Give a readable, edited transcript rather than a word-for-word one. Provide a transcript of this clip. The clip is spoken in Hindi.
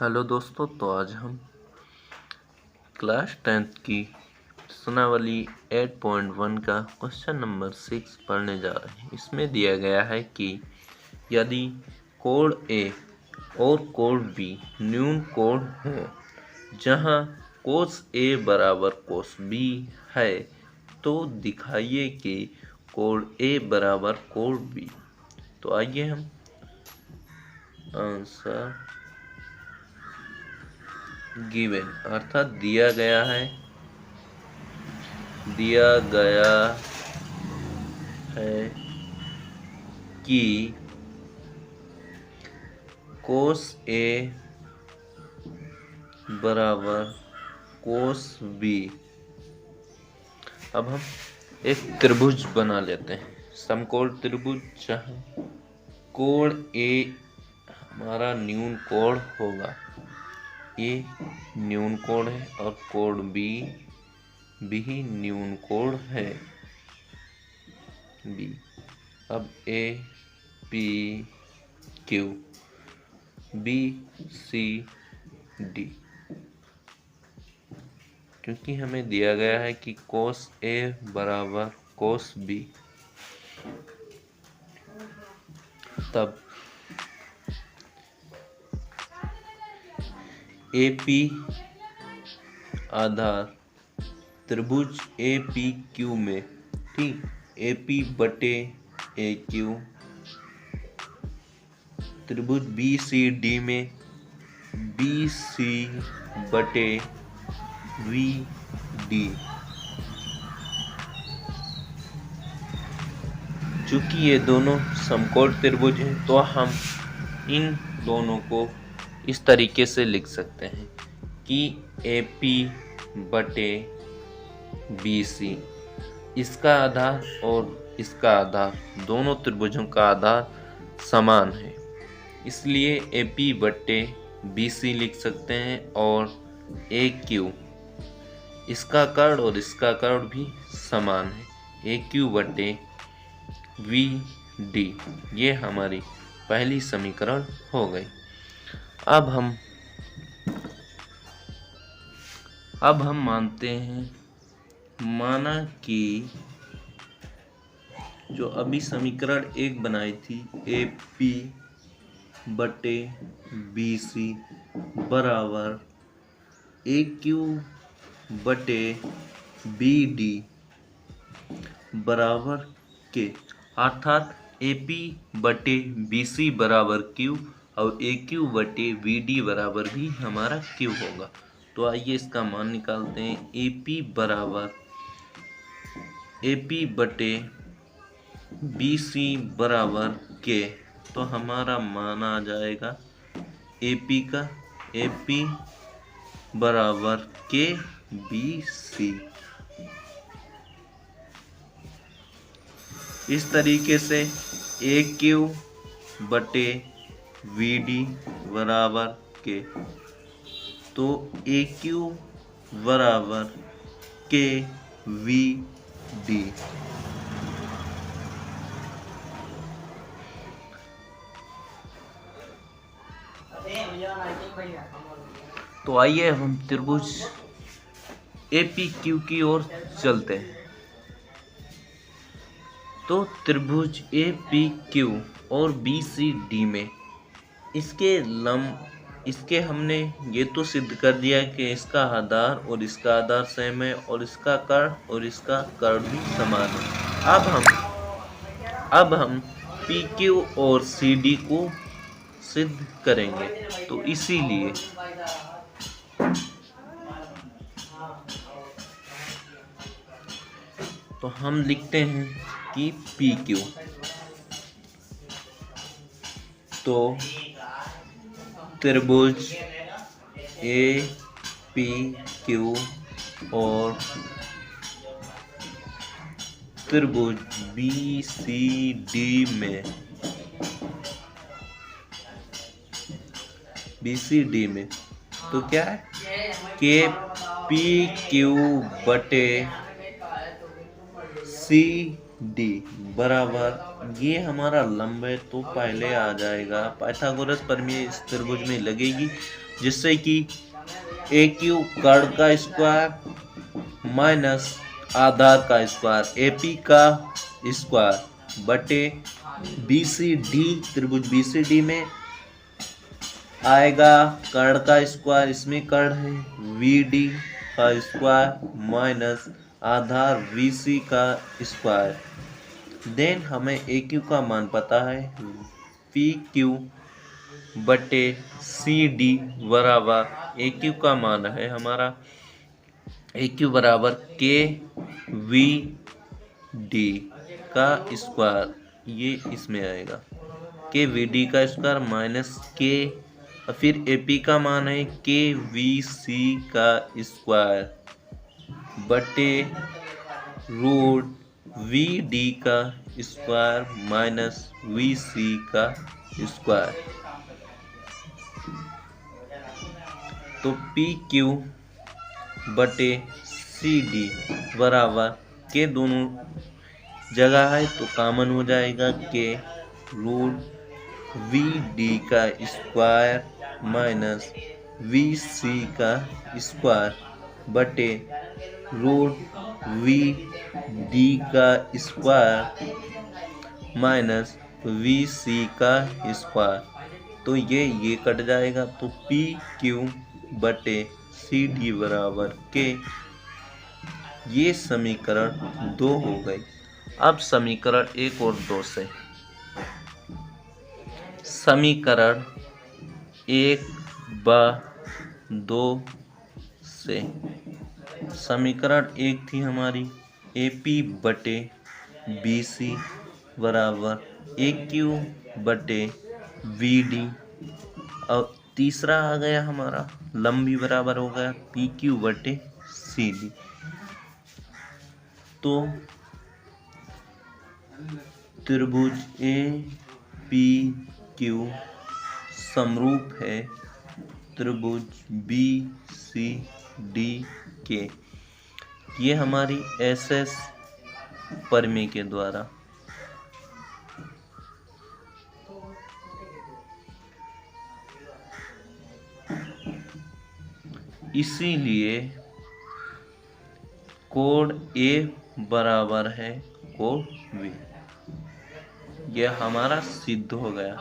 हेलो दोस्तों, तो आज हम क्लास 10th की प्रश्नावली 8.1 का क्वेश्चन नंबर 6 पढ़ने जा रहे हैं। इसमें दिया गया है कि यदि कोड ए और कोड बी न्यून कोड हो जहां कोस ए बराबर कोस बी है तो दिखाइए कि कोड ए बराबर कोड बी। तो आइए हम आंसर गिवन अर्थात दिया गया है कि कोस ए बराबर कोस बी। अब हम एक त्रिभुज बना लेते हैं, समकोण त्रिभुज, जहां कोण ए हमारा न्यून कोण होगा, ये न्यून कोण है और कोण बी भी न्यून कोण है बी। अब A P Q B C D, क्योंकि हमें दिया गया है कि कोस ए बराबर कोस बी, तब ए पी आधार त्रिभुज ए पी क्यू में, ठीक, ए पी बटे ए क्यू, त्रिभुज बी सी डी में बी सी बटे वी डी। चूंकि ये दोनों समकोण त्रिभुज हैं तो हम इन दोनों को इस तरीके से लिख सकते हैं कि ए पी बटे बी सी, इसका आधार और इसका आधार, दोनों त्रिभुजों का आधार समान है, इसलिए ए पी बटे बी सी लिख सकते हैं। और ए क्यू, इसका कर्ण और इसका कर्ण भी समान है, ए क्यू बटे वी डी, ये हमारी पहली समीकरण हो गई। अब हम मानते हैं, माना कि जो अभी समीकरण 1 बनाई थी, ए पी बटे बी सी बराबर ए क्यू बटे बी डी बराबर के, अर्थात ए पी बटे बी सी बराबर क्यू और ए क्यू बटे वी डी बराबर भी हमारा क्यू होगा। तो आइए इसका मान निकालते हैं। ए पी बराबर ए पी बटे बी सी बराबर के, तो हमारा मान आ जाएगा ए पी का, ए पी बराबर के बी सी। इस तरीके से ए क्यू बटे वी डी बराबर के, तो ए क्यू बराबर के वी डी। तो आइए हम त्रिभुज ए पी क्यू की ओर चलते हैं। तो त्रिभुज ए पी क्यू और बी सी डी में इसके हमने ये तो सिद्ध कर दिया कि इसका आधार और इसका आधार सेम है और इसका कर्ण और इसका कर्ण भी समान है। अब हम पी क्यू और सी डी को सिद्ध करेंगे। तो इसीलिए तो हम लिखते हैं कि पी क्यू, तो त्रिभुज ए पी क्यू और त्रिभुज बी सी डी में तो क्या है कि पी क्यू बटे सी डी बराबर ये हमारा लंब है तो पहले आ जाएगा पाइथागोरस प्रमेय इस त्रिभुज में लगेगी, जिससे कि ए क्यू कर्ण का स्क्वायर माइनस आधार का स्क्वायर एपी का स्क्वायर बटे बीसीडी, त्रिभुज बीसीडी में आएगा कर्ण का स्क्वायर, इसमें कर्ण है वीडी का स्क्वायर माइनस आधार वीसी का स्क्वायर। देन हमें ए क्यू का मान पता है, पी क्यू बटे सी डी बराबर ए क्यू का मान है हमारा ए क्यू बराबर के वी डी का स्क्वायर, ये इसमें आएगा के वी डी का स्क्वायर माइनस के, फिर ए पी का मान है के वी सी का स्क्वायर बटे रूट वी डी का स्क्वायर माइनस वी सी का स्क्वायर। तो पी क्यू बटे सी डी बराबर के दोनों जगह है तो कॉमन हो जाएगा के रूट वी डी का स्क्वायर माइनस वी सी का स्क्वायर बटे रूट वी डी का स्क्वायर माइनस वी सी का स्क्वायर। तो ये कट जाएगा तो पी क्यू बटे सी डी बराबर के, ये समीकरण 2 हो गई। अब समीकरण 1 और 2 से, समीकरण 1 व 2 से, समीकरण 1 थी हमारी ए पी बटे बी सी बराबर ए क्यू बटे वी डी, और तीसरा आ गया हमारा लंबी बराबर हो गया पी क्यू बटे सी डी। तो त्रिभुज ए पी क्यू समरूप है त्रिभुज बी सी डी के, ये हमारी एसएस प्रमेय के द्वारा। इसीलिए कोण ए बराबर है कोण बी, यह हमारा सिद्ध हो गया।